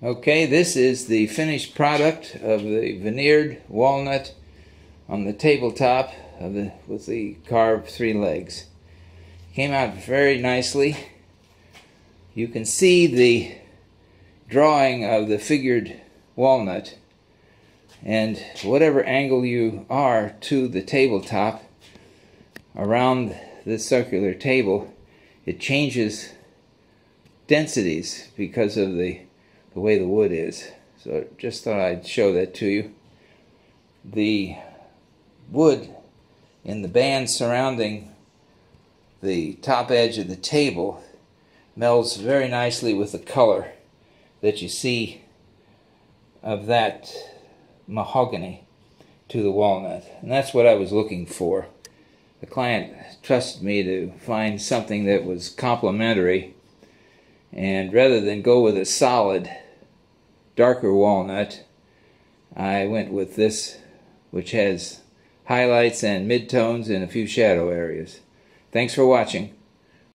Okay, this is the finished product of the veneered walnut on the tabletop with the carved 3 legs. Came out very nicely. You can see the drawing of the figured walnut, and whatever angle you are to the tabletop around this circular table, it changes densities because of the way the wood is. So just thought I'd show that to you. The wood in the band surrounding the top edge of the table melds very nicely with the color that you see of that mahogany to the walnut, and that's what I was looking for. The client trusted me to find something that was complementary, and rather than go with a solid darker walnut, I went with this, which has highlights and midtones and a few shadow areas. Thanks for watching.